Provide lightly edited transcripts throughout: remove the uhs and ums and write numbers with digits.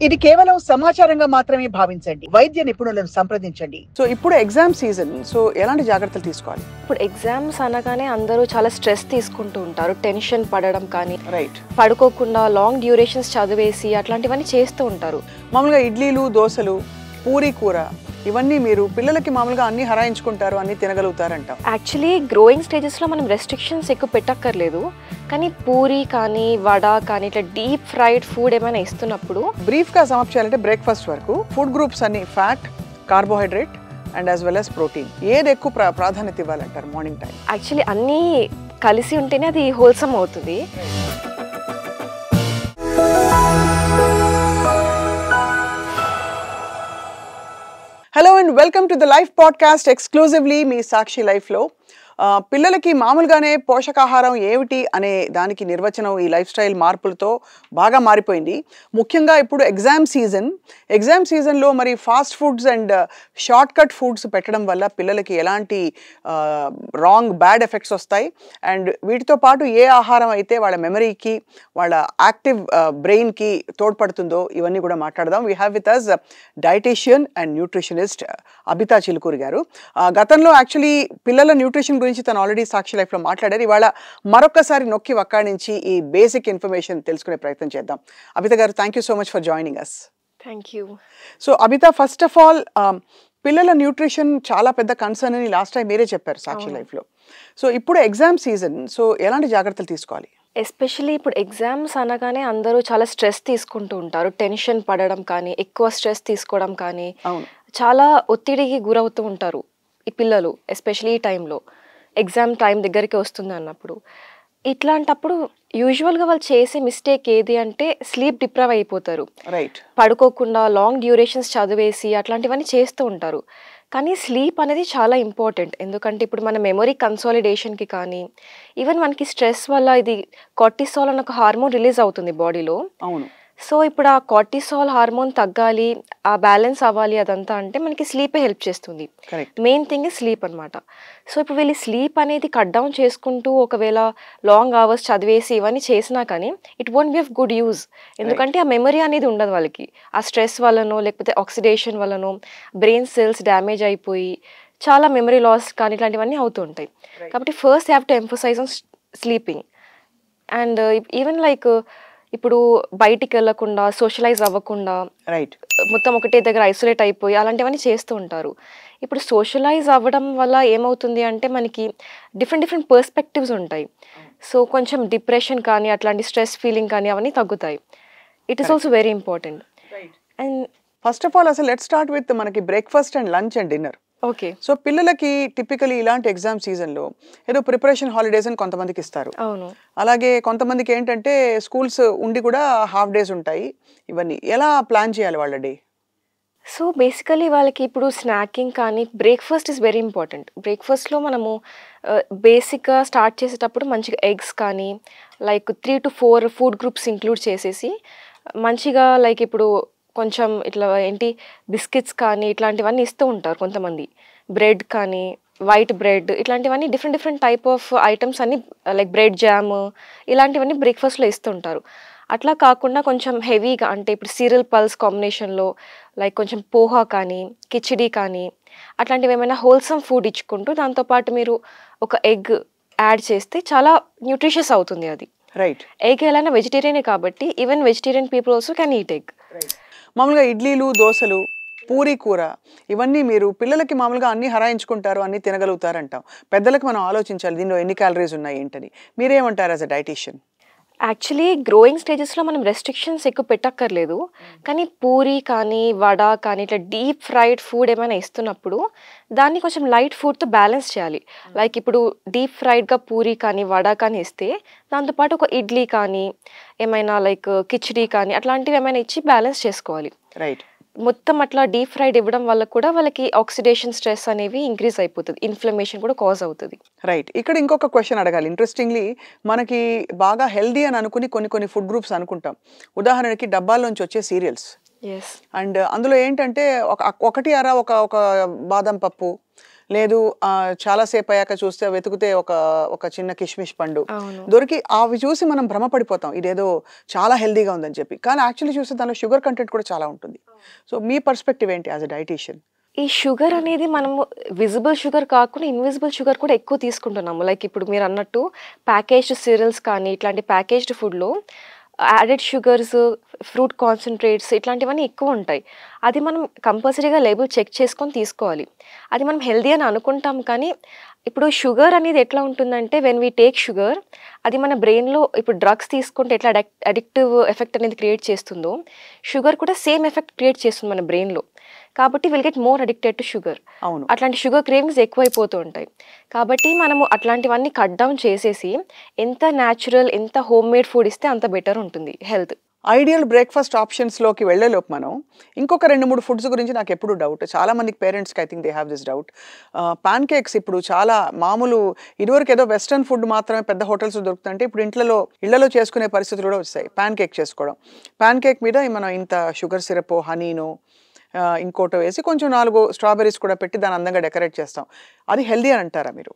ఇది కేవలం సమాచారంగా మాత్రమే భావించండి. వైద్య నిపుణులను సంప్రదించండి. సో ఇప్పుడు ఎగ్జామ్ సీజన్, సో ఎలాంటి జాగ్రత్తలు తీసుకోవాలి? ఇప్పుడు ఎగ్జామ్స్ అనగానే అందరూ చాలా స్ట్రెస్ తీసుకుంటూ ఉంటారు. టెన్షన్ పడడం కానీ, రైట్, పడుకోకుండా లాంగ్ డ్యూరేషన్స్ చదివేసి అట్లాంటివన్నీ చేస్తూ ఉంటారు. మామూలుగా ఇడ్లీలు, దోశలు, పూరీ కూర ఇవన్నీ మీరు పిల్లలకి మామూలుగా అన్ని హరాయించుకుంటారు, అన్ని తినగలుగుతారంట. యాక్చువల్లీ గ్రోయింగ్ స్టేజెస్లో మనం రెస్ట్రిక్షన్స్ ఎక్కువ పెట్టక్కర్లేదు. కానీ పూరీ కానీ, వడ కానీ ఇట్లా డీప్ ఫ్రైడ్ ఫుడ్ ఏమైనా ఇస్తున్నప్పుడు బ్రీఫ్గా సమాప్తి చేయాలంటే బ్రేక్ఫాస్ట్ వరకు ఫుడ్ గ్రూప్స్ అన్ని fat, carbohydrate and as well as protein, ఏది ఎక్కువ ప్రాధాన్యత ఇవ్వాలంటారు మార్నింగ్ టైం? యాక్చువల్లీ అన్నీ కలిసి ఉంటేనే అది హోల్సమ్ అవుతుంది. Hello and welcome to the life podcast exclusively మీ సాక్షి లైఫ్లో. పిల్లలకి మామూలుగానే పోషకాహారం ఏమిటి అనే దానికి నిర్వచనం ఈ లైఫ్ స్టైల్ మార్పులతో బాగా మారిపోయింది. ముఖ్యంగా ఇప్పుడు ఎగ్జామ్ సీజన్లో మరి fast foods and short cut foods పెట్టడం వల్ల పిల్లలకి ఎలాంటి బ్యాడ్ ఎఫెక్ట్స్ వస్తాయి అండ్ వీటితో పాటు ఏ ఆహారం అయితే వాళ్ళ మెమరీకి, వాళ్ళ యాక్టివ్ బ్రెయిన్కి తోడ్పడుతుందో ఇవన్నీ కూడా మాట్లాడదాం. We have with us dietician and nutritionist Abitha Chilukuri గారు. గతంలో యాక్చువల్లీ పిల్లల న్యూట్రిషన్ గురించి తను ఆల్రెడీ సాక్షి లైఫ్లో మాట్లాడారు. ఇవాళ మరొకసారి నొక్కి నుంచి ఈ బేసిక్ ఇన్ఫర్మేషన్ తెలుసుకునే ప్రయత్నం చేద్దాం. అబిత గారు, thank you so much for joining us. Thank you. So Abitha, first of all పిల్లల న్యూట్రిషన్ చాలా పెద్ద కన్సర్న్ అని లాస్ట్ టైం మీరే చెప్పారు సాక్షి లైఫ్లో. సో ఇప్పుడు ఎగ్జామ్ సీజన్, సో ఎలాంటి జాగ్రత్తలు తీసుకోవాలి? ఎస్పెషల్లీ ఇప్పుడు ఎగ్జామ్స్ అనగానే అందరూ చాలా స్ట్రెస్ తీసుకుంటూ ఉంటారు. టెన్షన్ పడడం కానీ, ఎక్కువ స్ట్రెస్ తీసుకోవడం కానీ, చాలా ఒత్తిడికి గురవుతూ ఉంటారు ఈ పిల్లలు. ఎస్పెషల్లీ ఈ టైంలో ఎగ్జామ్ టైం దగ్గరికి వస్తుంది అన్నప్పుడు, ఇట్లాంటప్పుడు యూజువల్గా వాళ్ళు చేసే మిస్టేక్ ఏది అంటే స్లీప్ డిప్రైవ్ అయిపోతారు. రైట్, పడుకోకుండా లాంగ్ డ్యూరేషన్స్ చదివేసి అట్లాంటివన్నీ చేస్తూ ఉంటారు. కానీ స్లీప్ అనేది చాలా ఇంపార్టెంట్. ఎందుకంటే ఇప్పుడు మన మెమరీ కన్సాలిడేషన్కి కానీ, ఈవెన్ మనకి స్ట్రెస్ వల్ల ఇది కార్టిసాల్ అన్న ఒక హార్మోన్ రిలీజ్ అవుతుంది బాడీలో. అవును. సో ఇప్పుడు ఆ కార్టిసాల్ హార్మోన్ తగ్గాలి, ఆ బ్యాలెన్స్ అవ్వాలి అదంతా అంటే మనకి స్లీపే హెల్ప్ చేస్తుంది. మెయిన్ థింగ్ స్లీప్ అనమాట. సో ఇప్పుడు వీళ్ళు స్లీప్ అనేది కట్ డౌన్ చేసుకుంటూ ఒకవేళ లాంగ్ అవర్స్ చదివేసి ఇవన్నీ చేసినా కానీ it won't be of good use. ఎందుకంటే ఆ మెమరీ అనేది ఉండదు వాళ్ళకి. ఆ స్ట్రెస్ వల్లనో లేకపోతే ఆక్సిడేషన్ వల్లనో బ్రెయిన్ సెల్స్ డ్యామేజ్ అయిపోయి చాలా మెమరీ లాస్ కానీ ఇట్లాంటివన్నీ అవుతూ ఉంటాయి. కాబట్టి first have to emphasise on sleeping. And even like ఇప్పుడు బయటికి వెళ్ళకుండా, సోషలైజ్ అవ్వకుండా, మొత్తం ఒకటే దగ్గర ఐసోలేట్ అయిపోయి అలాంటివన్నీ చేస్తూ ఉంటారు. ఇప్పుడు సోషలైజ్ అవ్వడం వల్ల ఏమవుతుంది అంటే మనకి డిఫరెంట్ పర్స్పెక్టివ్స్ ఉంటాయి. సో కొంచెం డిప్రెషన్ కానీ, అట్లాంటి స్ట్రెస్ ఫీలింగ్ కానీ అవన్నీ తగ్గుతాయి. It is also very important. And first of all అసలు లెట్స్ స్టార్ట్ విత్ మనకి breakfast and lunch and dinner. Okay. So పిల్లలకి టిపికలీ ఇలాంటి ఎగ్జామ్ సీజన్లో ఏదో ప్రిపరేషన్ హాలిడేస్ అని కొంతమందికి ఇస్తారు. అవును. అలాగే కొంతమందికి ఏంటంటే స్కూల్స్ ఉండి కూడా హాఫ్ డేస్ ఉంటాయి. ఇవన్నీ ఎలా ప్లాన్ చేయాలి వాళ్ళ డే? సో బేసికలీ వాళ్ళకి ఇప్పుడు స్నాకింగ్ కానీ, బ్రేక్ఫాస్ట్ ఈజ్ వెరీ ఇంపార్టెంట్. బ్రేక్ఫాస్ట్లో మనము బేసిక్గా స్టార్ట్ చేసేటప్పుడు మంచిగా ఎగ్స్ కానీ like 3 to 4 food groups include చేసేసి మంచిగా లైక్ ఇప్పుడు కొంచెం ఇట్లా బిస్కెట్స్ కానీ ఇట్లాంటివన్నీ ఇస్తూ ఉంటారు కొంతమంది. బ్రెడ్ కానీ, వైట్ బ్రెడ్ ఇట్లాంటివన్నీ డిఫరెంట్ టైప్ ఆఫ్ ఐటమ్స్ అన్ని లైక్ బ్రెడ్ జామ్ ఇలాంటివన్నీ బ్రేక్ఫాస్ట్లో ఇస్తుంటారు. అట్లా కాకుండా కొంచెం హెవీగా అంటే ఇప్పుడు సీరియల్ పల్స్ కాంబినేషన్లో లైక్ కొంచెం పోహా కానీ, కిచిడి కానీ అట్లాంటివి ఏమైనా హోల్సమ్ ఫుడ్ ఇచ్చుకుంటూ దాంతోపాటు మీరు ఒక ఎగ్ యాడ్ చేస్తే చాలా న్యూట్రిషియస్ అవుతుంది అది. రైట్. ఎగ్ ఎలానా వెజిటేరియనే కాబట్టి even vegetarian people also can eat egg. మామూలుగా ఇడ్లీలు, దోశలు, పూరీ కూర ఇవన్నీ మీరు పిల్లలకి మామూలుగా అన్ని హరాయించుకుంటారు, అన్ని తినగలుగుతారంటాం. పెద్దలకు మనం ఆలోచించాలి దీనిలో ఎన్ని క్యాలరీస్ ఉన్నాయి ఏంటని. మీరేమంటారు as a dietician? Actually growing స్టేజెస్లో మనం రెస్ట్రిక్షన్స్ ఎక్కువ పెట్టక్కర్లేదు. కానీ పూరీ కానీ, వడ కానీ ఇట్లా డీప్ ఫ్రైడ్ ఫుడ్ ఏమైనా ఇస్తున్నప్పుడు దాన్ని కొంచెం లైట్ ఫుడ్తో బ్యాలెన్స్ చేయాలి. లైక్ ఇప్పుడు డీప్ ఫ్రైడ్గా పూరీ కానీ, వడ కానీ ఇస్తే దాంతోపాటు ఒక ఇడ్లీ కానీ, ఏమైనా లైక్ కిచిడి కానీ అట్లాంటివి ఏమైనా ఇచ్చి బ్యాలెన్స్ చేసుకోవాలి. రైట్. మొత్తం అట్లా డీప్ ఫ్రైడ్ ఇవ్వడం వల్ల కూడా వాళ్ళకి ఆక్సిడేషన్ స్ట్రెస్ అనేవి ఇంక్రీజ్ అయిపోతుంది, ఇన్ఫ్లమేషన్ కూడా కాజ్ అవుతుంది. రైట్. ఇక్కడ ఇంకొక క్వశ్చన్ అడగాలి. ఇంట్రెస్టింగ్లీ మనకి బాగా హెల్దీ అని అనుకుని కొన్ని ఫుడ్ గ్రూప్స్ అనుకుంటాం. ఉదాహరణకి డబ్బాల్లోంచి వచ్చే సీరియల్స్ అండ్ అందులో ఏంటంటే ఒకటి అర ఒక బాదం పప్పు లేదు చాలాసేపు అయ్యాక చూస్తే వెతికితే ఒక ఒక చిన్న కిష్మిష్ పండు అవును. దొరికి అవి చూసి మనం భ్రమపడిపోతాం ఇదేదో చాలా హెల్దీగా ఉందని చెప్పి. కానీ యాక్చువల్లీ చూస్తే దానిలో షుగర్ కంటెంట్ కూడా చాలా ఉంటుంది. సో మీ పర్స్పెక్టివ్ ఏంటి యాజ్ అ డైటీషియన్? ఈ షుగర్ అనేది మనము విజిబుల్ షుగర్ కాకుండా ఇన్విజిబుల్ షుగర్ కూడా ఎక్కువ తీసుకుంటున్నాము. లైక్ ఇప్పుడు మీరు అన్నట్టు ప్యాకేజ్డ్ సీరియల్స్ కానీ ఇట్లాంటి ప్యాకేజ్డ్ ఫుడ్లో యాడెడ్ షుగర్స్, ఫ్రూట్ కాన్సన్ట్రేట్స్ ఇట్లాంటివన్నీ ఎక్కువ ఉంటాయి. అది మనం కంపల్సరీగా లేబుల్ చెక్ చేసుకొని తీసుకోవాలి. అది మనం హెల్దీ అని అనుకుంటాం, కానీ ఇప్పుడు షుగర్ అనేది ఎట్లా ఉంటుందంటే వెన్ వీ టేక్ షుగర్ అది మన బ్రెయిన్లో ఇప్పుడు డ్రగ్స్ తీసుకుంటే ఎట్లా అడిక్టివ్ ఎఫెక్ట్ అనేది క్రియేట్ చేస్తుందో షుగర్ కూడా సేమ్ ఎఫెక్ట్ క్రియేట్ చేస్తుంది మన బ్రెయిన్లో. కాబట్టి will get more addicted to sugar. అవును. అట్లాంటి షుగర్ క్రేవింగ్స్ ఎక్కువైపోతూ ఉంటాయి. కాబట్టి మనము అట్లాంటివన్నీ కట్ డౌన్ చేసేసి ఎంత న్యాచురల్, ఎంత హోమ్ మేడ్ ఫుడ్ ఇస్తే అంత బెటర్ ఉంటుంది హెల్త్. ఐడియల్ బ్రేక్ఫాస్ట్ ఆప్షన్స్లోకి వెళ్ళేలోపు మనం ఇంకొక 2-3 ఫుడ్స్ గురించి నాకు ఎప్పుడు డౌట్. చాలా మందికి పేరెంట్స్కి I think they have this doubt. Pan cakes ఇప్పుడు చాలా మామూలు, ఇదివరకు ఏదో వెస్టర్న్ ఫుడ్ మాత్రమే పెద్ద హోటల్స్ దొరుకుతుంటే ఇప్పుడు ఇళ్లలో చేసుకునే పరిస్థితులు కూడా వచ్చాయి. పాన్ కేక్ చేసుకోవడం, పాన్ కేక్ మీద మనం ఇంత షుగర్ సిరప్, హనీను, ఇంకోటో వేసి కొంచెం 4 స్ట్రాబెర్రీస్ కూడా పెట్టి దాన్ని అందంగా డెకరేట్ చేస్తాం. అది హెల్దీ అని అంటారా మీరు?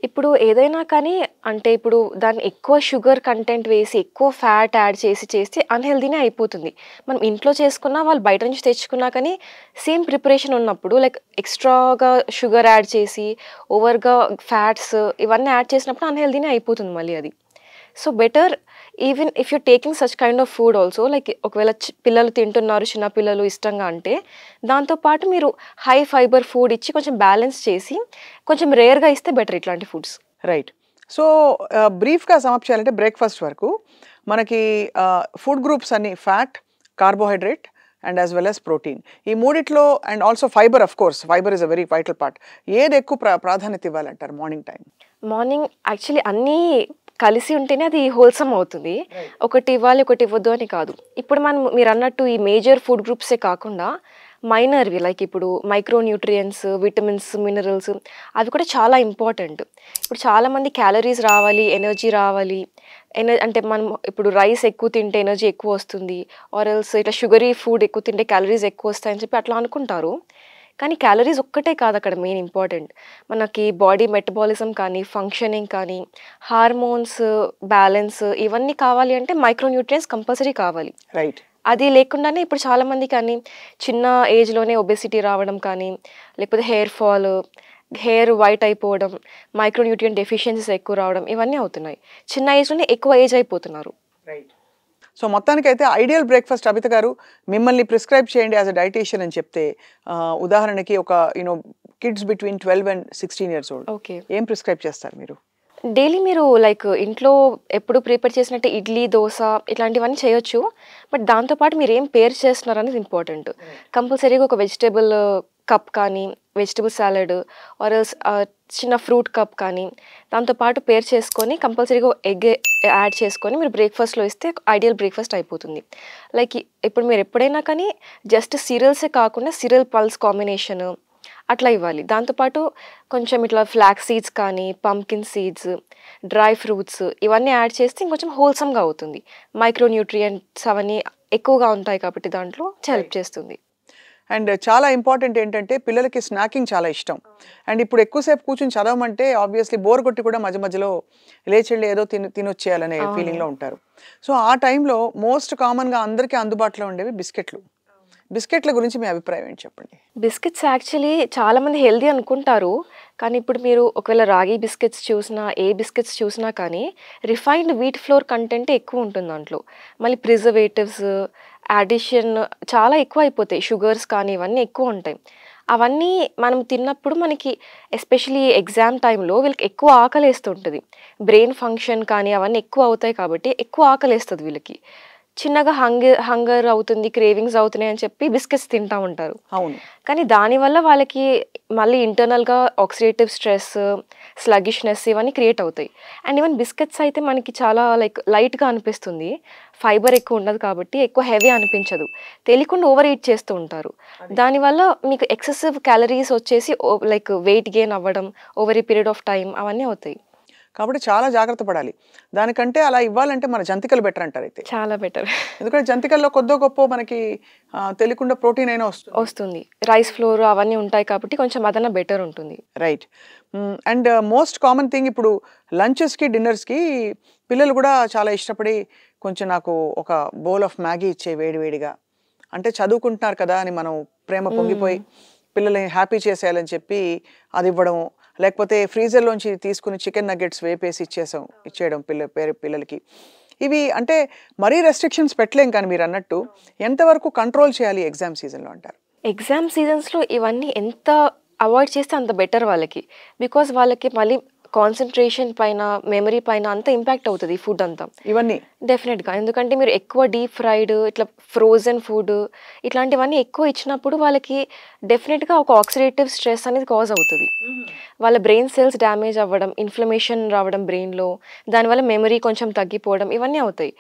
ఇప్పుడు ఏదైనా కానీ అంటే ఇప్పుడు దాన్ని ఎక్కువ షుగర్ కంటెంట్ వేసి ఎక్కువ ఫ్యాట్ యాడ్ చేసి అన్హెల్దీనే అయిపోతుంది. మనం ఇంట్లో చేసుకున్నా వాళ్ళు బయట నుంచి తెచ్చుకున్నా కానీ సేమ్ ప్రిపరేషన్ ఉన్నప్పుడు లైక్ ఎక్స్ట్రాగా షుగర్ యాడ్ చేసి ఓవర్గా ఫ్యాట్స్ ఇవన్నీ యాడ్ చేసినప్పుడు అన్హెల్దీనే అయిపోతుంది మళ్ళీ అది. So better even if you taking such kind of food also, like ఒకవేళ పిల్లలు తింటున్నారు, చిన్న పిల్లలు ఇష్టంగా అంటే దాంతోపాటు మీరు హై ఫైబర్ ఫుడ్ ఇచ్చి కొంచెం బ్యాలెన్స్ చేసి కొంచెం రేర్గా ఇస్తే బెటర్ ఇట్లాంటి ఫుడ్స్. రైట్. సో బ్రీఫ్గా సమాప్తం చేయాలంటే బ్రేక్ఫాస్ట్ వరకు మనకి ఫుడ్ గ్రూప్స్ అన్ని fat, carbohydrate and as well as protein, ఈ మూడిట్లో and also fibre, of course fibre is a very vital part. ఏది ఎక్కువ ప్రాధాన్యత ఇవ్వాలంటారు మార్నింగ్ టైం? మార్నింగ్ యాక్చువల్లీ అన్నీ కలిసి ఉంటేనే అది హోల్సమ్ అవుతుంది. ఒకటి ఇవ్వాలి ఒకటి ఇవ్వద్దు అని కాదు. ఇప్పుడు మీరు అన్నట్టు ఈ మేజర్ ఫుడ్ గ్రూప్సే కాకుండా మైనర్వి లైక్ ఇప్పుడు మైక్రో న్యూట్రియంట్స్, విటమిన్స్, మినరల్స్ అవి కూడా చాలా ఇంపార్టెంట్. ఇప్పుడు చాలామంది క్యాలరీస్ రావాలి, ఎనర్జీ రావాలి, అంటే మనం ఇప్పుడు రైస్ ఎక్కువ తింటే ఎనర్జీ ఎక్కువ వస్తుంది, ఆర్ ఎల్స్ ఇట్లా షుగరీ ఫుడ్ ఎక్కువ తింటే క్యాలరీస్ ఎక్కువ వస్తాయని చెప్పి అట్లా అనుకుంటారు. కానీ క్యాలరీస్ ఒక్కటే కాదు అక్కడ మెయిన్ ఇంపార్టెంట్. మనకి బాడీ మెటబాలిజం కానీ, ఫంక్షనింగ్ కానీ, హార్మోన్స్ బ్యాలెన్స్ ఇవన్నీ కావాలి అంటే మైక్రో న్యూట్రియంట్స్ కంపల్సరీ కావాలి. రైట్. అది లేకుండానే ఇప్పుడు చాలామంది కానీ చిన్న ఏజ్లోనే ఒబెసిటీ రావడం కానీ, లేకపోతే హెయిర్ ఫాల్, హెయిర్ వైట్ అయిపోవడం, మైక్రో న్యూట్రియంట్ డెఫిషియన్సీస్ ఎక్కువ రావడం ఇవన్నీ అవుతున్నాయి. చిన్న ఏజ్లోనే ఎక్కువ ఏజ్ అయిపోతున్నారు. రైట్. సో మొత్తానికైతే ఐడియల్ బ్రేక్ఫాస్ట్ అబిత గారు మిమ్మల్ని ప్రిస్క్రైబ్ చేయండి యాజ్ అ డైటీషియన్ అని చెప్తే, ఉదాహరణకి ఒక kids between 12 and 16 years old, okay, ఏం ప్రిస్క్రైబ్ చేస్తారు మీరు? డైలీ మీరు లైక్ ఇంట్లో ఎప్పుడు ప్రిపేర్ చేసినట్టే ఇడ్లీ, దోశ ఇట్లాంటివన్నీ చేయొచ్చు. బట్ దాంతోపాటు మీరు ఏం పేర్ చేస్తున్నారు అనేది ఇంపార్టెంట్. కంపల్సరీగా ఒక వెజిటేబుల్ కప్ కానీ, వెజిటబుల్ సాలడ్ ఆర్ చిన్న ఫ్రూట్ కప్ కానీ దాంతోపాటు పేర్ చేసుకొని కంపల్సరీగా ఎగ్ యాడ్ చేసుకొని మీరు బ్రేక్ఫాస్ట్లో ఇస్తే ఐడియల్ బ్రేక్ఫాస్ట్ అయిపోతుంది. లైక్ ఇప్పుడు మీరు ఎప్పుడైనా కానీ జస్ట్ సీరియల్సే కాకుండా సీరియల్ పల్స్ కాంబినేషన్ అట్లా ఇవ్వాలి. దాంతోపాటు కొంచెం ఇట్లా ఫ్లాక్స్ సీడ్స్ కానీ, పంకిన్ సీడ్స్, డ్రై ఫ్రూట్స్ ఇవన్నీ యాడ్ చేస్తే ఇంకొంచెం హోల్సమ్గా అవుతుంది. మైక్రో న్యూట్రియంట్స్ అవన్నీ ఎక్కువగా ఉంటాయి కాబట్టి దాంట్లో హెల్ప్ చేస్తుంది. అండ్ చాలా ఇంపార్టెంట్ ఏంటంటే పిల్లలకి స్నాకింగ్ చాలా ఇష్టం. అండ్ ఇప్పుడు ఎక్కువసేపు కూర్చొని చదవమంటే ఆబ్వియస్లీ బోర్ కొట్టి కూడా మధ్య మధ్యలో లేచెళ్ళి ఏదో తినొచ్చేయాలనే ఫీలింగ్లో ఉంటారు. సో ఆ టైంలో మోస్ట్ కామన్గా అందరికీ అందుబాటులో ఉండేవి బిస్కెట్ల గురించి మీ అభిప్రాయం ఏంటి చెప్పండి? బిస్కెట్స్ యాక్చువల్లీ చాలామంది హెల్దీ అనుకుంటారు, కానీ ఇప్పుడు మీరు ఒకవేళ రాగి బిస్కెట్స్ చూసినా, ఏ బిస్కెట్స్ చూసినా కానీ రిఫైన్డ్ వీట్ ఫ్లోర్ కంటెంట్ ఎక్కువ ఉంటుంది దాంట్లో. మళ్ళీ ప్రిజర్వేటివ్స్ అడిషన్ చాలా ఎక్కువ అయిపోతాయి, షుగర్స్ కానీ ఇవన్నీ ఎక్కువ ఉంటాయి. అవన్నీ మనం తిన్నప్పుడు మనకి ఎస్పెషలీ ఎగ్జామ్ టైంలో వీళ్ళకి ఎక్కువ ఆకలేస్తుంటుంది. బ్రెయిన్ ఫంక్షన్ కానీ అవన్నీ ఎక్కువ అవుతాయి కాబట్టి ఎక్కువ ఆకలేస్తుంది వీళ్ళకి. చిన్నగా హంగర్ అవుతుంది, క్రేవింగ్స్ అవుతున్నాయి అని చెప్పి బిస్కెట్స్ తింటూ ఉంటారు. అవును. కానీ దానివల్ల వాళ్ళకి మళ్ళీ ఇంటర్నల్గా ఆక్సిడేటివ్ స్ట్రెస్, స్లగిష్నెస్ ఇవన్నీ క్రియేట్ అవుతాయి. అండ్ ఈవెన్ బిస్కెట్స్ అయితే మనకి చాలా లైట్గా అనిపిస్తుంది, ఫైబర్ ఎక్కువ ఉండదు కాబట్టి ఎక్కువ హెవీ అనిపించదు. తెలియకుండా ఓవర్ ఈట్ చేస్తూ ఉంటారు. దానివల్ల మీకు ఎక్సెసివ్ క్యాలరీస్ వచ్చేసి వెయిట్ గెయిన్ అవ్వడం over a period of time అవన్నీ అవుతాయి. కాబట్టి చాలా జాగ్రత్త పడాలి. దానికంటే అలా ఇవ్వాలంటే మన జంతికలు బెటర్ అంటారు అయితే. చాలా బెటర్. ఎందుకంటే జంతికల్లో కొద్దో గొప్పో మనకి తెలియకుండా ప్రోటీన్ అయినా వస్తుంది. రైస్ ఫ్లోర్ అవన్నీ ఉంటాయి కాబట్టి కొంచెం అదన్నా బెటర్ ఉంటుంది. Right. And most common thing ఇప్పుడు లంచెస్కి డిన్నర్స్కి పిల్లలు కూడా చాలా ఇష్టపడి కొంచెం నాకు ఒక బౌల్ ఆఫ్ మ్యాగీ ఇచ్చే వేడివేడిగా, అంటే చదువుకుంటున్నారు కదా అని మనం ప్రేమ పొంగిపోయి పిల్లల్ని హ్యాపీ చేసేయాలని చెప్పి అది ఇవ్వడం, లేకపోతే ఫ్రీజర్లోంచి తీసుకుని చికెన్ నగ్గెట్స్ వేపేసి ఇచ్చేయడం పిల్లలకి. ఇవి అంటే మరీ రెస్ట్రిక్షన్స్ పెట్టలేం, కానీ మీరు అన్నట్టు ఎంతవరకు కంట్రోల్ చేయాలి ఎగ్జామ్ సీజన్లో అంటారు? ఎగ్జామ్ సీజన్స్లో ఇవన్నీ ఎంత అవాయిడ్ చేస్తే అంత బెటర్ వాళ్ళకి. బికాజ్ వాళ్ళకి మళ్ళీ కాన్సన్ట్రేషన్ పైన, మెమరీ పైన అంత ఇంపాక్ట్ అవుతుంది ఈ ఫుడ్ అంతా. ఇవన్నీ డెఫినెట్గా, ఎందుకంటే మీరు ఎక్కువ డీప్ ఫ్రైడ్, ఇట్లా ఫ్రోజన్ ఫుడ్ ఇట్లాంటివన్నీ ఎక్కువ ఇచ్చినప్పుడు వాళ్ళకి డెఫినెట్గా ఒక ఆక్సిడేటివ్ స్ట్రెస్ అనేది కాజ్ అవుతుంది. వాళ్ళ బ్రెయిన్ సెల్స్ డ్యామేజ్ అవ్వడం, ఇన్ఫ్లమేషన్ రావడం బ్రెయిన్లో, దానివల్ల మెమరీ కొంచెం తగ్గిపోవడం ఇవన్నీ అవుతాయి.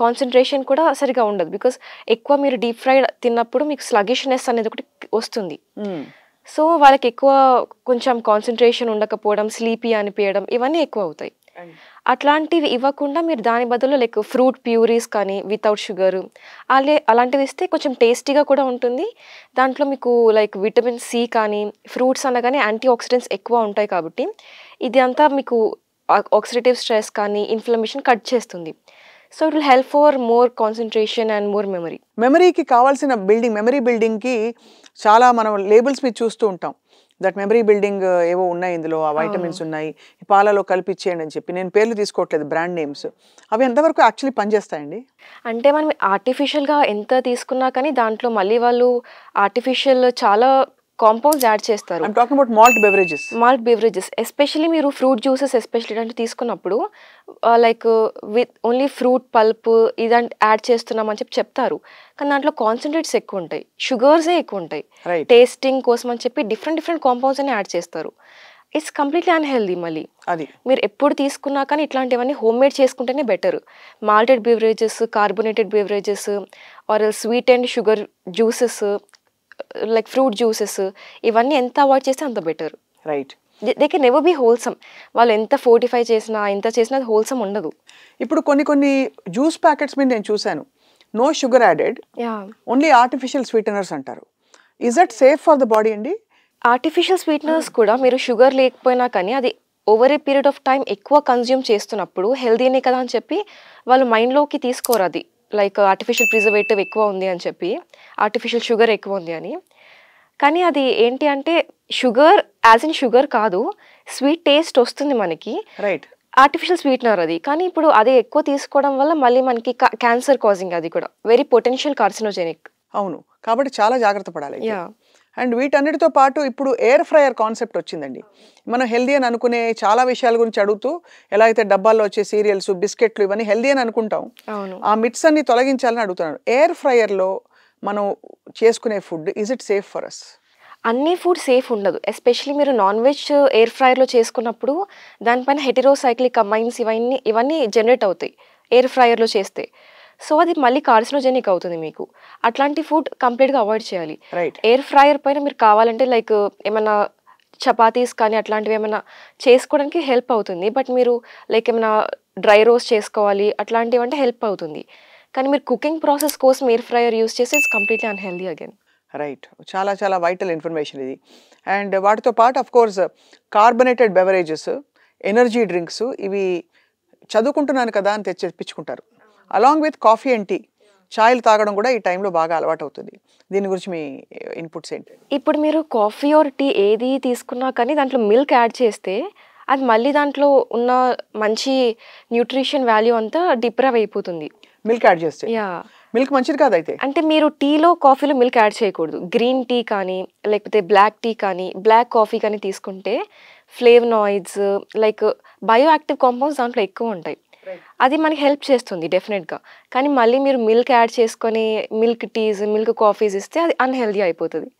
కాన్సన్ట్రేషన్ కూడా సరిగా ఉండదు. బికాస్ ఎక్కువ మీరు డీప్ ఫ్రైడ్ తిన్నప్పుడు మీకు స్లగిష్నెస్ అనేది ఒకటి వస్తుంది. సో వాళ్ళకి ఎక్కువ కొంచెం కాన్సన్ట్రేషన్ ఉండకపోవడం, స్లీపీ అనిపించడం ఇవన్నీ ఎక్కువ అవుతాయి. అట్లాంటివి ఇవ్వకుండా మీరు దాని బదులు లైక్ ఫ్రూట్ ప్యూరీస్ కానీ వితౌట్ షుగర్ అలాంటివి ఇస్తే కొంచెం టేస్టీగా కూడా ఉంటుంది. దాంట్లో మీకు లైక్ విటమిన్ సి కానీ, ఫ్రూట్స్ అనగానే యాంటీ ఆక్సిడెంట్స్ ఎక్కువ ఉంటాయి కాబట్టి ఇది అంతా మీకు ఆక్సిడేటివ్ స్ట్రెస్ కానీ ఇన్ఫ్లమేషన్ కట్ చేస్తుంది. So it will help for more concentration and more memory. మెమరీకి కావాల్సిన మెమరీ బిల్డింగ్కి చాలా మనం లేబుల్స్ మీద చూస్తూ ఉంటాం. దట్ మెమరీ బిల్డింగ్ ఏవో ఉన్నాయి, ఇందులో ఆ వైటమిన్స్ ఉన్నాయి, పాలలో కలిపిచ్చేయండి అని చెప్పి. నేను పేర్లు తీసుకోవట్లేదు, బ్రాండ్ నేమ్స్. అవి ఎంతవరకు యాక్చువల్లీ పనిచేస్తాయండి? అంటే మనం ఆర్టిఫిషియల్గా ఎంత తీసుకున్నా కానీ దాంట్లో మళ్ళీ వాళ్ళు ఆర్టిఫిషియల్ చాలా కాంపౌండ్స్ యాడ్ చేస్తారు. I'm talking about malt beverages. Especially మీరు ఫ్రూట్ జ్యూసెస్ ఎస్పెషల్లీ అంటే తీసుకున్నప్పుడు like with only fruit pulp ఇదంటే యాడ్ చేస్తున్నామని చెప్తారు, కానీ దాంట్లో కాన్సన్ట్రేట్స్ ఎక్కువ ఉంటాయి, షుగర్సే ఎక్కువ ఉంటాయి. టేస్టింగ్ కోసం అని చెప్పి డిఫరెంట్ కాంపౌండ్స్ అని యాడ్ చేస్తారు. It's completely unhealthy. మళ్ళీ అది మీరు ఎప్పుడు తీసుకున్నా కానీ ఇట్లాంటివన్నీ హోమ్ మేడ్ చేసుకుంటేనే better. Malted beverages, carbonated beverages or sweet and sugar juices like fruit juices ఇవన్నీ ఎంత అవాయిడ్ చేస్తే అంత better. Right. They can never be wholesome. వాళ్ళు ఎంత ఫోర్టిఫై చేసినా ఎంత చేసినా అది హోల్సమ్ ఉండదు. ఇప్పుడు కొన్ని జ్యూస్ ప్యాకెట్స్ మీద నేను చూశాను, no sugar added, only artificial sweeteners అంటారు. Is that safe for the body అండి? ఆర్టిఫిషియల్ స్వీటనర్స్ కూడా మీరు షుగర్ లేకపోయినా కానీ అది over a period of time ఎక్కువ కన్జ్యూమ్ చేస్తున్నప్పుడు హెల్దీనే కదా అని చెప్పి వాళ్ళు మైండ్లోకి తీసుకోరు. అది లైక్ ఆర్టిఫిషియల్ ప్రిజర్వేటివ్ ఎక్కువ ఉంది అని చెప్పి, ఆర్టిఫిషియల్ షుగర్ ఎక్కువ ఉంది అని. కానీ అది ఏంటి అంటే షుగర్ యాజ్ ఇన్ షుగర్ కాదు, స్వీట్ టేస్ట్ వస్తుంది మనకి, రైట్, ఆర్టిఫిషియల్ స్వీట్నర్ అది. కానీ ఇప్పుడు అది ఎక్కువ తీసుకోవడం వల్ల మళ్ళీ మనకి క్యాన్సర్ కాజింగ్, అది కూడా వెరీ పొటెన్షియల్ కార్సినోజెనిక్. అవును, కాబట్టి చాలా జాగ్రత్త పడాలి. అండ్ వీటన్నిటితో పాటు ఇప్పుడు ఎయిర్ ఫ్రైయర్ కాన్సెప్ట్ వచ్చిందండి. మనం హెల్దీ అని అనుకునే చాలా విషయాల గురించి అడుగుతూ, ఎలా అయితే డబ్బాల్లో వచ్చే సీరియల్స్, బిస్కెట్లు ఇవన్నీ హెల్దీ అని అనుకుంటాం, ఆ మిట్స్ అన్ని తొలగించాలని అడుగుతున్నాను. ఎయిర్ ఫ్రైయర్లో మనం చేసుకునే food is it safe for us? అన్ని ఫుడ్ సేఫ్ ఉండదు. ఎస్పెషలీ మీరు నాన్ వెజ్ ఎయిర్ ఫ్రైయర్లో చేసుకున్నప్పుడు దానిపైన హెటెరోసైక్లిక్ అమైన్స్ ఇవన్నీ జనరేట్ అవుతాయి ఎయిర్ ఫ్రైయర్లో చేస్తే. సో అది మళ్ళీ కార్సినోజెనిక్ అవుతుంది మీకు. అట్లాంటి ఫుడ్ కంప్లీట్గా అవాయిడ్ చేయాలి. ఎయిర్ ఫ్రైయర్ పైన మీరు కావాలంటే లైక్ ఏమైనా చపాతీస్ కానీ అట్లాంటివి ఏమైనా చేసుకోవడానికి హెల్ప్ అవుతుంది. బట్ మీరు లైక్ ఏమైనా డ్రై రోస్ట్ చేసుకోవాలి అట్లాంటివి అంటే హెల్ప్ అవుతుంది. కానీ మీరు కుకింగ్ ప్రాసెస్ కోసం ఎయిర్ ఫ్రైయర్ యూస్ చేస్తే it's completely unhealthy again. Right, చాలా చాలా వైటల్ ఇన్ఫర్మేషన్ ఇది. అండ్ వాటితో పాటు of course carbonated beverages, energy drinks, ఇవి చదువుకుంటున్నాను కదా అని తెప్పించుకుంటారు. Along with coffee and tea, చాయ్లు తాగడం కూడా ఈ టైంలో బాగా అలవాటు అవుతుంది. దీని గురించి మీ ఇన్పుట్స్ ఏంటి? ఇప్పుడు మీరు కాఫీ ఆర్ టీ ఏది తీసుకున్నా కానీ దాంట్లో మిల్క్ యాడ్ చేస్తే అది మళ్ళీ దాంట్లో ఉన్న మంచి న్యూట్రిషన్ వాల్యూ అంతా డిప్రైవ్ అయిపోతుంది. మిల్క్ యాడ్ చేస్తే మిల్క్ మంచిది కాదు అయితే. అంటే మీరు టీలో కాఫీలో మిల్క్ యాడ్ చేయకూడదు. గ్రీన్ టీ కానీ లేకపోతే బ్లాక్ టీ కానీ బ్లాక్ కాఫీ కానీ తీసుకుంటే flavonoids like bio active compounds దాంట్లో ఎక్కువ ఉంటాయి. అది మనకి హెల్ప్ చేస్తుంది డెఫినెట్గా. కానీ మళ్ళీ మీరు మిల్క్ యాడ్ చేసుకొని మిల్క్ టీస్, మిల్క్ కాఫీస్ ఇస్తే అది అన్హెల్దీ అయిపోతుంది.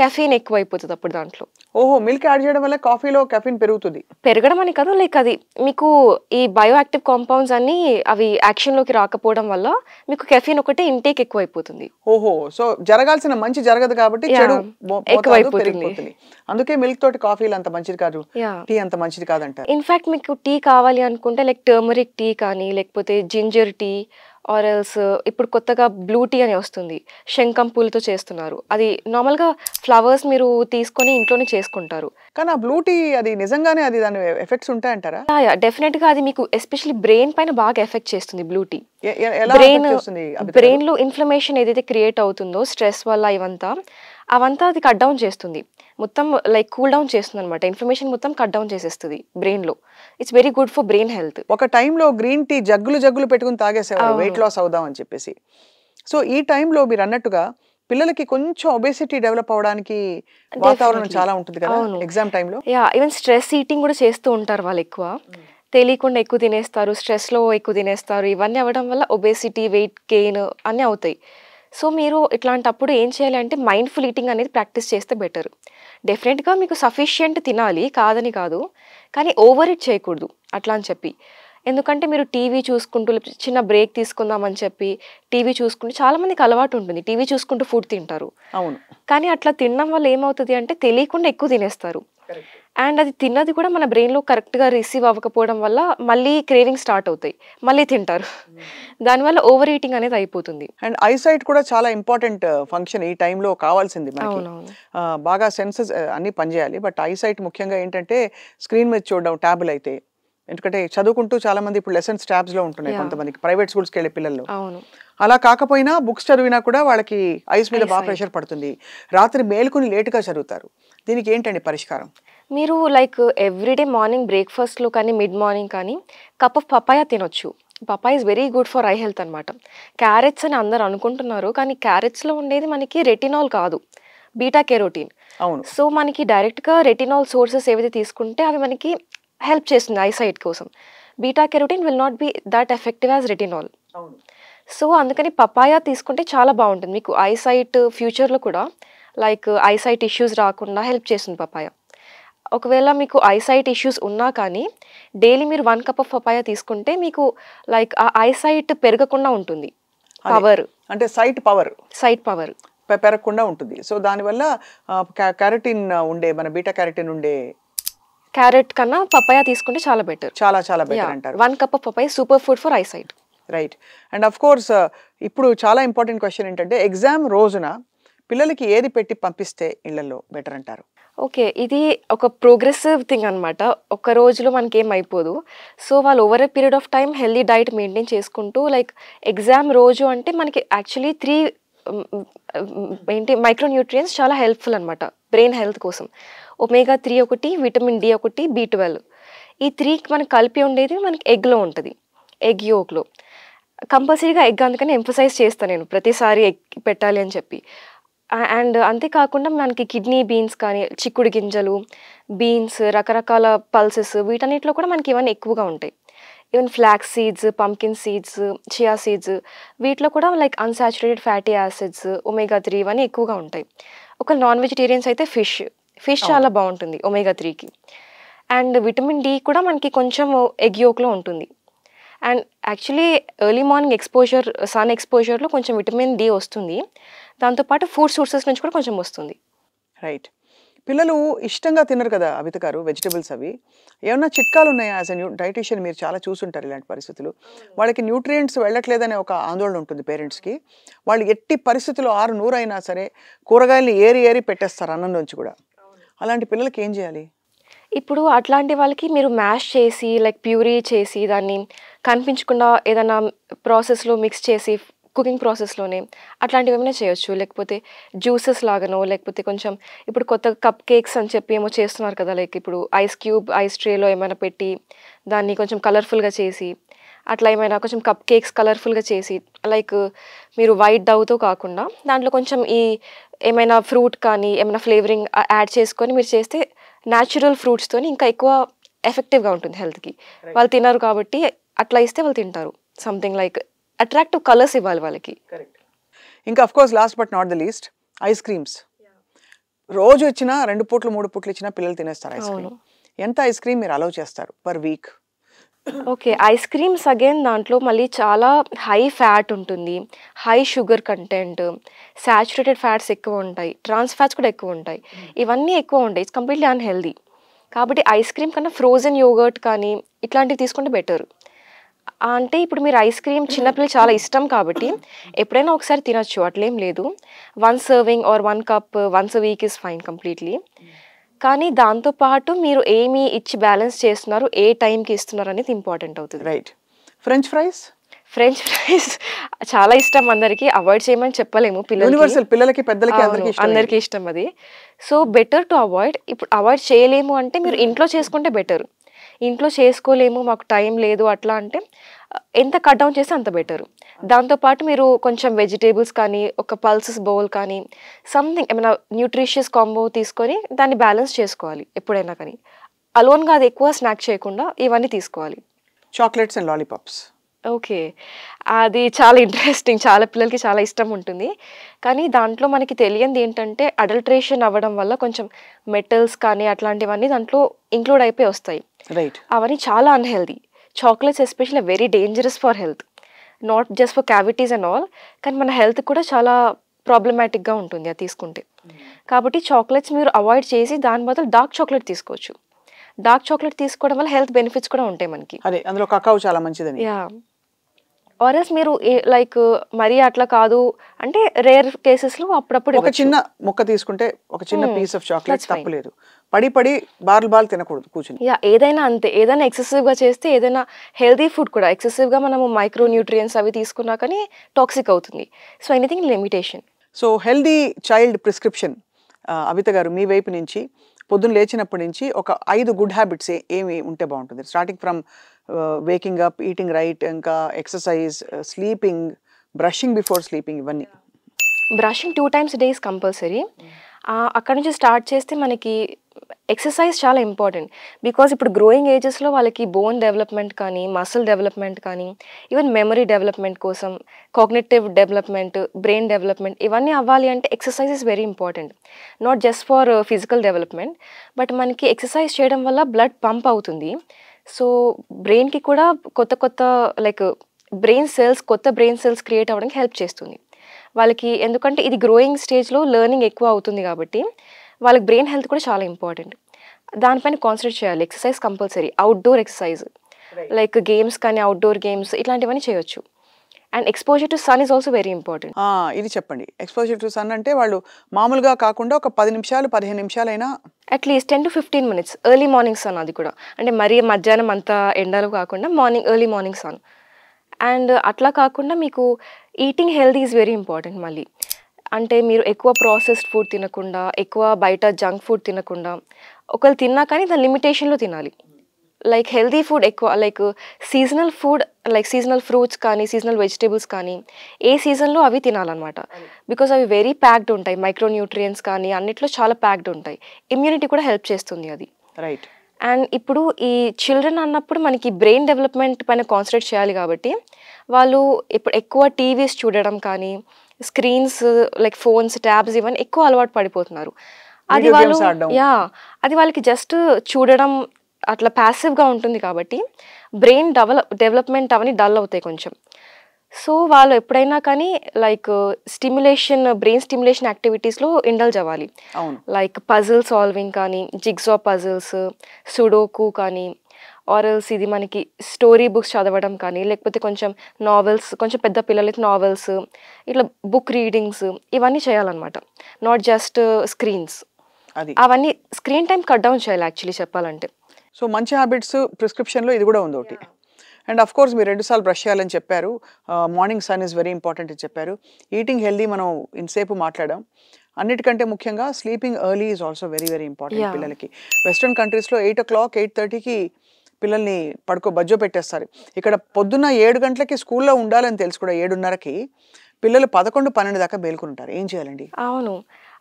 కెఫీన్ ఎక్కువ అయిపోతుంది అప్పుడు దాంట్లో. ఓహో, మిల్క్ యాడ్ చేయడం వల్ల కాఫీలో కెఫీన్ పెరుగుతుంది. పెరగడం అని కాదు, లైక్ అది మీకు ఈ బయోయాక్టివ్ కాంపౌండ్స్ అన్ని అవి యాక్షన్లోకి రాకపోవడం వల్ల మీకు కెఫీన్ ఒకటే ఇంటేక్ ఎక్కువ అయిపోతుంది. ఓహో, సో జరగాల్సిన మంచి జరగదు కాబట్టి చెడు పెరిగిపోతుంది. అందుకే మిల్క్ తోటి కాఫీలు అంత మంచిది కాదు, టీ అంత మంచిది కాదంటారు. ఇన్ఫాక్ట్ మీకు టీ కావాలి అనుకుంటే లైక్ టర్మరిక్ టీ కానీ లేకపోతే జింజర్ టీ ఆర్ ఎల్స్ ఇప్పుడు కొత్తగా బ్లూ టీ అని వస్తుంది, శంఖం పూలతో చేస్తున్నారు. అది నార్మల్గా ఫ్లవర్స్ మీరు తీసుకొని ఇంట్లోనే చేసుకుంటారు. కానీ ఆ బ్లూ టీ అది నిజంగానే అది దాని ఎఫెక్ట్స్ ఉంటాయంటారా? డెఫినెట్గా అది మీకు ఎస్పెషల్లీ బ్రెయిన్ పైన బాగా ఎఫెక్ట్ చేస్తుంది బ్లూ టీ. బ్రెయిన్ లో ఇన్ఫ్లమేషన్ ఏదైతే క్రియేట్ అవుతుందో స్ట్రెస్ వల్ల అవంతా అది కట్ డౌన్ చేస్తుంది, మొత్తం లైక్ కూల్ డౌన్ చేస్తుంది అనమాట. ఇన్ఫ్లమేషన్ మొత్తం కట్ డౌన్ చేసేస్తుంది బ్రెయిన్ లో. It's very good for brain health. ఒక టైంలో గ్రీన్ టీ జగ్గులు పెట్టుకుని తాగేసేవారు వెయిట్ లాస్ అవుదాం అని చెప్పేసి. సో ఈ టైంలో మీరు అన్నట్టుగా పిల్లలకి కొంచెం ఒబేసిటీ డెవలప్ అవడానికి వాతావరణం చాలా ఉంటుంది కదా ఎగ్జామ్ టైంలో. ఈవెన్ స్ట్రెస్ ఈటింగ్ కూడా చేస్తూ ఉంటారు వాళ్ళు, ఎక్కువ తెలియకుండా ఎక్కువ తినేస్తారు, స్ట్రెస్ లో ఎక్కువ తినేస్తారు. ఇవన్నీ అవ్వడం వల్ల ఒబేసిటీ, వెయిట్ గెయిన్ అన్నీ అవుతాయి. సో మీరు ఇట్లాంటప్పుడు ఏం చేయాలి అంటే మైండ్ఫుల్ ఈటింగ్ అనేది ప్రాక్టీస్ చేస్తే బెటర్. డెఫినెట్గా మీకు సఫిషియంట్ తినాలి, కాదని కాదు, కానీ ఓవర్ ఇట్ చేయకూడదు అట్లా అని చెప్పి. ఎందుకంటే మీరు టీవీ చూసుకుంటూ చిన్న బ్రేక్ తీసుకుందామని చెప్పి టీవీ చూసుకుంటూ, చాలా మందికి అలవాటు ఉంటుంది టీవీ చూసుకుంటూ ఫుడ్ తింటారు. అవును, కానీ అట్లా తినడం వల్ల ఏమవుతుంది అంటే తెలియకుండా ఎక్కువ తినేస్తారు. అండ్ అది తిన్నది కూడా మన బ్రెయిన్లో కరెక్ట్గా రిసీవ్ అవ్వకపోవడం వల్ల మళ్ళీ క్రేవింగ్ స్టార్ట్ అవుతాయి, మళ్ళీ తింటారు. దానివల్ల ఓవర్ ఈటింగ్ అనేది అయిపోతుంది. అండ్ ఐసైట్ కూడా చాలా ఇంపార్టెంట్ ఫంక్షన్ ఈ టైంలో కావాల్సింది మనకి. బాగా సెన్సెస్ అన్ని పనిచేయాలి, బట్ ఐసైట్ ముఖ్యంగా ఏంటంటే స్క్రీన్ మీద చూడడం, ట్యాబులు అయితే. ఎందుకంటే చదువుకుంటూ చాలా మంది ఇప్పుడు లెసన్స్ ట్యాబ్స్ లో ఉంటున్నాయి కొంతమందికి, ప్రైవేట్ స్కూల్స్కి వెళ్ళే పిల్లలు. అలా కాకపోయినా బుక్స్ చదివినా కూడా వాళ్ళకి ఐస్ మీద బాగా ప్రెషర్ పడుతుంది, రాత్రి మేలుకుని లేటుగా చదువుతారు. దీనికి ఏంటండి పరిష్కారం? మీరు లైక్ ఎవ్రీడే మార్నింగ్ బ్రేక్ఫాస్ట్లో కానీ మిడ్ మార్నింగ్ కానీ కప్ ఆఫ్ పపాయా తినొచ్చు. Papaya is very good for I health అనమాట. క్యారెట్స్ అని అందరు అనుకుంటున్నారు, కానీ క్యారెట్స్లో ఉండేది మనకి రెటినాల్ కాదు, బీటా కెరోటిన్. అవును. సో మనకి డైరెక్ట్గా రెటినాల్ సోర్సెస్ ఏవైతే తీసుకుంటే అవి మనకి హెల్ప్ చేస్తుంది ఐసైట్ కోసం. Beta carotene will not be that effective as retinol. So అందుకని పపాయా తీసుకుంటే చాలా బాగుంటుంది మీకు. ఐసైట్ ఫ్యూచర్లో కూడా లైక్ ఐసైట్ ఇష్యూస్ రాకుండా హెల్ప్ చేస్తుంది పపాయా. ఒకవేళ మీకు ఐసైట్ ఇష్యూస్ ఉన్నా కానీ డైలీ మీరు 1 కప్ ఆఫ్ పపాయా తీసుకుంటే మీకు లైక్ ఆ ఐసైట్ పెరగకుండా ఉంటుంది, పవర్ అంటే సైట్ పవర్ పెరగకుండా ఉంటుంది. సో దానివల్ల క్యారోటిన్ ఉండే, మన బీటా క్యారోటిన్ ఉండే క్యారెట్ కన్నా పపాయా తీసుకుంటే చాలా బెటర్, చాలా బెటర్ అంటారు. 1 cup of papaya super food for eyesight. Right. And of course ఇప్పుడు చాలా ఇంపార్టెంట్ క్వశ్చన్ ఏంటంటే ఎగ్జామ్ రోజున పిల్లలకి ఏది పెట్టి పంపిస్తే ఇళ్లలో బెటర్ అంటారు? ఓకే, ఇది ఒక ప్రోగ్రెసివ్ థింగ్ అనమాట. ఒక రోజులో మనకేం అయిపోదు. సో వాళ్ళు over a period of time healthy diet maintain చేసుకుంటూ, లైక్ ఎగ్జామ్ రోజు అంటే మనకి యాక్చువల్లీ 3 మైక్రోన్యూట్రియన్స్ చాలా హెల్ప్ఫుల్ అనమాట బ్రెయిన్ హెల్త్ కోసం. ఒమేగా 3 ఒకటి, విటమిన్ డి ఒకటి, B12. ఈ 3 మనకి కలిపి ఉండేది మనకి ఎగ్లో ఉంటుంది, ఎగ్ యోక్లో. కంపల్సరీగా ఎగ్ అందుకని ఎంఫసైజ్ చేస్తాను నేను ప్రతిసారి ఎగ్ పెట్టాలి అని చెప్పి. అండ్ అంతేకాకుండా మనకి కిడ్నీ బీన్స్ కానీ, చిక్కుడు గింజలు, బీన్స్, రకరకాల పల్సెస్, వీటన్నిటిలో కూడా మనకి ఇవన్నీ ఎక్కువగా ఉంటాయి. Even flax seeds, pumpkin seeds, chia seeds, వీటిలో కూడా like unsaturated fatty acids, omega 3 ఇవన్నీ ఎక్కువగా ఉంటాయి. ఒక నాన్ వెజిటేరియన్స్ అయితే ఫిష్ చాలా బాగుంటుంది ఒమేగా 3కి. అండ్ విటమిన్ డి కూడా మనకి కొంచెం ఎగ్ యోక్లో ఉంటుంది. And actually early morning exposure, sun ఎక్స్పోజర్లో కొంచెం విటమిన్ డి వస్తుంది, దాంతోపాటు ఫుడ్ సోర్సెస్ నుంచి కూడా కొంచెం వస్తుంది. రైట్. పిల్లలు ఇష్టంగా తినరు కదా అవిత గారు వెజిటబుల్స్, అవి ఏమన్నా చిట్కాలు ఉన్నాయా? యాజ్ ఎ డైటీషియన్ మీరు చాలా చూసుంటారు ఇలాంటి పరిస్థితులు. వాళ్ళకి న్యూట్రియంట్స్ వెళ్ళట్లేదనే ఒక ఆందోళన ఉంటుంది పేరెంట్స్కి. వాళ్ళు ఎట్టి పరిస్థితుల్లో 6-100 అయినా సరే కూరగాయలు ఏరి పెట్టేస్తారు అన్నం నుంచి కూడా. అలాంటి పిల్లలకి ఏం చేయాలి? ఇప్పుడు అట్లాంటి వాళ్ళకి మీరు మ్యాష్ చేసి లైక్ ప్యూరీ చేసి దాన్ని కనిపించకుండా ఏదైనా ప్రాసెస్లో మిక్స్ చేసి కుకింగ్ ప్రాసెస్లోనే అట్లాంటివి ఏమైనా చేయొచ్చు. లేకపోతే జ్యూసెస్ లాగానో, లేకపోతే కొంచెం ఇప్పుడు కొత్త కప్ కేక్స్ అని చెప్పి ఏమో చేస్తున్నారు కదా, లైక్ ఇప్పుడు ఐస్ ట్రేలో ఏమైనా పెట్టి దాన్ని కొంచెం కలర్ఫుల్గా చేసి, అట్లా ఏమైనా కొంచెం కప్ కేక్స్ కలర్ఫుల్గా చేసి, లైక్ మీరు వైట్ డౌతో కాకుండా దాంట్లో కొంచెం ఈ ఏమైనా ఫ్రూట్ కానీ ఏమైనా ఫ్లేవరింగ్ యాడ్ చేసుకొని మీరు చేస్తే న్యాచురల్ ఫ్రూట్స్తో ఇంకా ఎక్కువ ఎఫెక్టివ్గా ఉంటుంది హెల్త్కి. వాళ్ళు తినరు కాబట్టి అట్లా ఇస్తే వాళ్ళు తింటారు. సంథింగ్ లైక్ అట్రాక్టివ్ కలర్స్ ఇవ్వాలి వాళ్ళకి. ఇంకా of course last but not the least, ice creams. రోజు ఇచ్చినా 2 పూట్లు 3 పూట్లు ఇచ్చినా పిల్లలు తినేస్తారు ఐస్ క్రీమ్. అవును. ఎంత ఐస్ క్రీమ్ మీరు అలౌ చేస్తారు per week? Okay. Ice creams again దాంట్లో మళ్ళీ చాలా హై ఫ్యాట్ ఉంటుంది. High sugar content, saturated fats ఎక్కువ ఉంటాయి. ట్రాన్స్ ఫ్యాట్స్ కూడా ఎక్కువ ఉంటాయి. ఇవన్నీ ఎక్కువ ఉంటాయి. It's completely unhealthy. కాబట్టి ఐస్ క్రీమ్ కన్నా ఫ్రోజన్ యోగర్ట్ కానీ ఇట్లాంటివి తీసుకుంటే బెటర్. అంటే ఇప్పుడు మీరు ఐస్ క్రీమ్ చిన్నపిల్లలకి చాలా ఇష్టం కాబట్టి ఎప్పుడైనా ఒకసారి తినొచ్చు. అట్లేం లేదు. 1 serving or 1 cup once a week is fine completely. కానీ దాంతో పాటు మీరు ఏమి ఇచ్చి బ్యాలెన్స్ చేస్తున్నారు, ఏ టైంకి ఇస్తున్నారు అనేది ఇంపార్టెంట్ అవుతుంది. Right. French fries? French fries చాలా ఇష్టం అందరికి. అవాయిడ్ చేయమని చెప్పలేము పిల్లలకి. యూనివర్సల్ పిల్లలకి పెద్దలకి అవును, అందరికీ ఇష్టం. అందరికీ ఇష్టం అది. So better to avoid. ఇప్పుడు అవాయిడ్ చేయలేము అంటే మీరు ఇంట్లో చేసుకుంటే బెటర్. ఇంట్లో చేసుకోలేము, మాకు టైం లేదు అట్లా అంటే ఎంత కట్ డౌన్ చేస్తే అంత బెటర్. దాంతోపాటు మీరు కొంచెం వెజిటేబుల్స్ కానీ, ఒక పల్సెస్ బౌల్ కానీ, సంథింగ్ ఏమైనా న్యూట్రిషియస్ కాంబో తీసుకొని దాన్ని బ్యాలెన్స్ చేసుకోవాలి ఎప్పుడైనా కానీ. అలోన్గా అది ఎక్కువ స్నాక్ చేయకుండా ఇవన్నీ తీసుకోవాలి. Chocolates and lollipops? ఓకే. అది చాలా ఇంట్రెస్టింగ్. చాలా పిల్లలకి చాలా ఇష్టం ఉంటుంది. కానీ దాంట్లో మనకి తెలియంది ఏంటంటే అడల్ట్రేషన్ అవ్వడం వల్ల కొంచెం మెటల్స్ కానీ అట్లాంటివన్నీ దాంట్లో ఇంక్లూడ్ అయిపోయి వస్తాయి. రైట్. అవన్నీ చాలా unhealthy. Chocolates especially very dangerous for health. Not just for cavities and all. కానీ మన హెల్త్ కూడా చాలా ప్రాబ్లమాటిక్‌గా ఉంటుంది అది తీసుకుంటే. కాబట్టి చాక్లెట్స్ మీరు అవాయిడ్ చేసి దాని బదులు డార్క్ చాక్లెట్ తీసుకోవచ్చు. డార్క్ చాక్లెట్ తీసుకోవడం వల్ల హెల్త్ బెనిఫిట్స్ కూడా ఉంటాయి మనకి. అదే అందులో కకావ్ చాలా మంచిదని. యాహ్! ఆర్ ఎల్స్ మీరు లైక్ మరీ అట్లా కాదు అంటే రేర్ కేసెస్‌లో అప్పుడప్పుడు ఒక చిన్న ముక్క తీసుకుంటే ఒక చిన్న piece of chocolate that's fine. తప్పులేదు. పడి బార్లు తినకూడదు కూర్చుని. యాహ్! ఏదైనా అంతే. ఏదైనా ఎక్సెసివ్‌గా చేస్తే ఏదైనా హెల్తీ ఫుడ్ కూడా ఎక్సెసివ్‌గా మనము మైక్రో న్యూట్రియంట్స్ అవి తీసుకున్నా కానీ టాక్సిక్ అవుతుంది. So anything limitation. So healthy child prescription Avitha గారు మీ వైపు నుంచి పొద్దున్న లేచినప్పటి నుంచి ఒక 5 గుడ్ హ్యాబిట్స్ ఏమి ఉంటే బాగుంటుంది? Starting from waking up, eating right, ఇంకా exercise, sleeping, brushing before sleeping, ఇవన్నీ. Brushing 2 times day is compulsory. అక్కడ నుంచి స్టార్ట్ చేస్తే మనకి ఎక్సర్సైజ్ చాలా ఇంపార్టెంట్. బికాజ్ ఇప్పుడు గ్రోయింగ్ ఏజెస్లో వాళ్ళకి బోన్ డెవలప్మెంట్ కానీ, మసిల్ డెవలప్మెంట్ కానీ, ఈవెన్ మెమరీ డెవలప్మెంట్ కోసం, కాగ్నిటివ్ డెవలప్మెంట్, బ్రెయిన్ డెవలప్మెంట్ ఇవన్నీ అవ్వాలి అంటే exercise is very important. Not just for physical development but మనకి ఎక్సర్సైజ్ చేయడం వల్ల బ్లడ్ పంప్ అవుతుంది. సో బ్రెయిన్కి కూడా కొత్త లైక్ కొత్త బ్రెయిన్ సెల్స్ క్రియేట్ అవ్వడానికి హెల్ప్ చేస్తుంది వాళ్ళకి. ఎందుకంటే ఇది గ్రోయింగ్ స్టేజ్లో లెర్నింగ్ ఎక్కువ అవుతుంది కాబట్టి వాళ్ళకి బ్రెయిన్ హెల్త్ కూడా చాలా ఇంపార్టెంట్. దానిపైన కాన్సన్ట్రేట్ చేయాలి. Exercise compulsory. Outdoor exercise like games కానీ, అవుట్డోర్ గేమ్స్ ఇట్లాంటివన్నీ చేయొచ్చు. And exposure to sun is also very important. ఇది చెప్పండి. ఎక్స్పోజర్ టు సన్ అంటే వాళ్ళు మామూలుగా కాకుండా ఒక 10 నిమిషాలు 15 నిమిషాలైనా at least 10 to 15 minutes early morning sun. అది కూడా అంటే మరీ మధ్యాహ్నం అంత ఎండలు కాకుండా ఎర్లీ మార్నింగ్ సన్. అండ్ అట్లా కాకుండా మీకు eating healthy is very important మళ్ళీ. అంటే మీరు ఎక్కువ ప్రాసెస్డ్ ఫుడ్ తినకుండా, ఎక్కువ బయట జంక్ ఫుడ్ తినకుండా, ఒకవేళ తిన్నా కానీ దాని లిమిటేషన్లో తినాలి. లైక్ హెల్తీ ఫుడ్ ఎక్కువ, like seasonal food, like seasonal fruits కానీ, సీజనల్ వెజిటేబుల్స్ కానీ ఏ సీజన్లో అవి తినాలన్నమాట. బికాజ్ అవి వెరీ ప్యాక్డ్ ఉంటాయి. మైక్రో న్యూట్రియంట్స్ కానీ అన్నిట్లో చాలా ప్యాక్డ్ ఉంటాయి. ఇమ్యూనిటీ కూడా హెల్ప్ చేస్తుంది అది. రైట్. అండ్ ఇప్పుడు ఈ చిల్డ్రన్ అన్నప్పుడు మనకి బ్రెయిన్ డెవలప్మెంట్ పైన కాన్సన్ట్రేట్ చేయాలి కాబట్టి వాళ్ళు ఇప్పుడు ఎక్కువ టీవీస్ చూడడం కానీ, స్క్రీన్స్ లైక్ ఫోన్స్, ట్యాబ్స్ ఇవన్నీ ఎక్కువ అలవాటు పడిపోతున్నారు. అది వాళ్ళు అది వాళ్ళకి జస్ట్ చూడడం అట్లా ప్యాసివ్గా ఉంటుంది కాబట్టి బ్రెయిన్ డెవలప్మెంట్ అవన్నీ డల్ అవుతాయి కొంచెం. సో వాళ్ళు ఎప్పుడైనా కానీ లైక్ బ్రెయిన్ స్టిమ్యులేషన్ యాక్టివిటీస్లో ఇండల్జ్ అవ్వాలి. లైక్ పజిల్ సాల్వింగ్ కానీ, జిగ్జా పజిల్స్, సుడోకు కానీ, ఆరల్స్ ఇది మనకి స్టోరీ బుక్స్ చదవడం కానీ, లేకపోతే కొంచెం నావెల్స్, కొంచెం పెద్ద పిల్లలకి నావెల్స్, ఇట్లా బుక్ రీడింగ్స్ ఇవన్నీ చేయాలన్నమాట. Not just screens. అవన్నీ స్క్రీన్ టైం కట్ డౌన్ చేయాలి యాక్చువల్లీ చెప్పాలంటే. సో మంచి హ్యాబిట్స్ ప్రిస్క్రిప్షన్లో ఇది కూడా ఉంది ఒకటి. అండ్ అఫ్ కోర్స్ మీరు 2 సార్లు బ్రష్ చేయాలని చెప్పారు. Morning sun is very important అని చెప్పారు. ఈటింగ్ హెల్దీ మనం ఇంతసేపు మాట్లాడాం. అన్నిటికంటే ముఖ్యంగా sleeping early is also very very important పిల్లలకి. వెస్ట్రన్ కంట్రీస్లో 8 o'clock 8:30కి పిల్లల్ని బజ్జో పెట్టేస్తారు. ఇక్కడ పొద్దున్న 7 గంటలకి స్కూల్లో ఉండాలని తెలుసు కూడా 7:30కి పిల్లలు 11, 12 దాకా మేల్కొంటారు. ఏం చేయాలండి? అవును,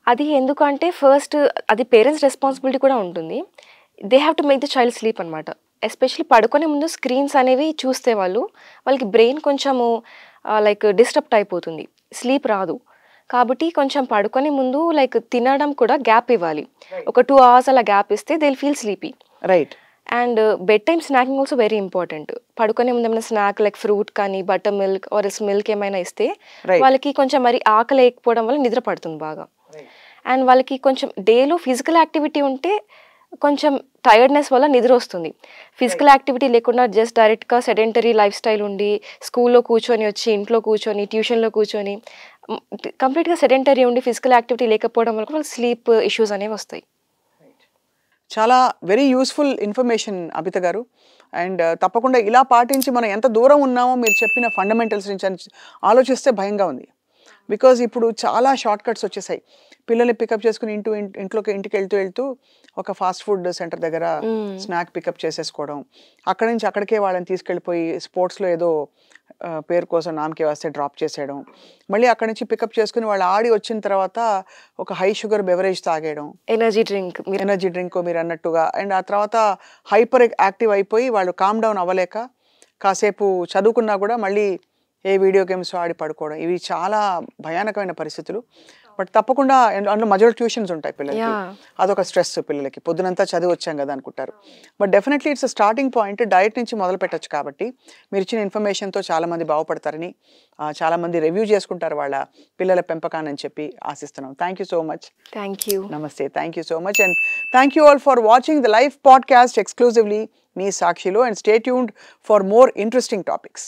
అది ఎందుకంటే ఫస్ట్ అది పేరెంట్స్ రెస్పాన్సిబిలిటీ కూడా ఉంటుంది. They have to make the child sleep అనమాట. ఎస్పెషలీ పడుకునే ముందు స్క్రీన్స్ అనేవి చూస్తే వాళ్ళకి బ్రెయిన్ కొంచెము లైక్ డిస్టర్బ్ అయిపోతుంది, స్లీప్ రాదు. కాబట్టి కొంచెం పడుకొని ముందు లైక్ తినడం కూడా గ్యాప్ ఇవ్వాలి. ఒక 2 hours అలా గ్యాప్ ఇస్తే they will feel sleepy. Right. And bedtime snacking also very important. పడుకునే ముందు ఏమైనా స్నాక్ లైక్ ఫ్రూట్ కానీ buttermilk or else milk ఏమైనా ఇస్తే వాళ్ళకి కొంచెం మరి ఆకలి లేకపోవడం వల్ల నిద్ర పడుతుంది బాగా. అండ్ వాళ్ళకి కొంచెం డేలో ఫిజికల్ యాక్టివిటీ ఉంటే కొంచెం టైర్డ్నెస్ వల్ల నిద్ర వస్తుంది. ఫిజికల్ యాక్టివిటీ లేకుండా జస్ట్ డైరెక్ట్గా సెడెంటరీ లైఫ్ స్టైల్ ఉండి స్కూల్లో కూర్చొని వచ్చి ఇంట్లో కూర్చొని ట్యూషన్లో కూర్చొని కంప్లీట్గా సెడెంటరీ ఉండి ఫిజికల్ యాక్టివిటీ లేకపోవడం వల్ల కూడా స్లీప్ ఇష్యూస్ అనేవి వస్తాయి. చాలా వెరీ యూస్ఫుల్ ఇన్ఫర్మేషన్ అబిత గారు. అండ్ తప్పకుండా ఇలా పాటించి మనం ఎంత దూరం ఉన్నామో మీరు చెప్పిన ఫండమెంటల్స్ నుంచి ఆలోచిస్తే భయంగా ఉంది. బికాజ్ ఇప్పుడు చాలా షార్ట్ కట్స్ వచ్చేసాయి. పిల్లల్ని పికప్ చేసుకుని ఇంటికి వెళ్తూ ఒక ఫాస్ట్ ఫుడ్ సెంటర్ దగ్గర స్నాక్ పికప్ చేసేసుకోవడం, అక్కడి నుంచి అక్కడికే వాళ్ళని తీసుకెళ్ళిపోయి స్పోర్ట్స్లో ఏదో పేరు కోసం నామకే వస్తే డ్రాప్ చేసేయడం, మళ్ళీ అక్కడి నుంచి పికప్ చేసుకుని వాళ్ళు ఆడి వచ్చిన తర్వాత ఒక హై షుగర్ బెవరేజ్ తాగేయడం, ఎనర్జీ డ్రింక్ మీరు అన్నట్టుగా. అండ్ ఆ తర్వాత హైపర్ యాక్టివ్ అయిపోయి వాళ్ళు కామ్ డౌన్ అవ్వలేక కాసేపు చదువుకున్నా కూడా మళ్ళీ ఏ వీడియో గేమ్స్ ఆడి పడుకోవడం. ఇవి చాలా భయానకమైన పరిస్థితులు. బట్ తప్పకుండా అందులో మధ్యలో ట్యూషన్స్ ఉంటాయి పిల్లలకి, అదొక స్ట్రెస్ పిల్లలకి. పొద్దునంతా చదివి వచ్చాం కదా అనుకుంటారు. But definitely it's starting point. Diet నుంచి మొదలు పెట్టచ్చు. కాబట్టి మీరు ఇచ్చిన ఇన్ఫర్మేషన్తో చాలామంది బాగుపడతారని, చాలామంది రివ్యూ చేసుకుంటారు వాళ్ళ పిల్లల పెంపకాన్ని అని చెప్పి ఆశిస్తున్నాం. Thank you so much. Thank you. నమస్తే. Thank you so much. And thank you all for watching the live podcast exclusively మీ సాక్షిలో. And stay tuned for more interesting topics.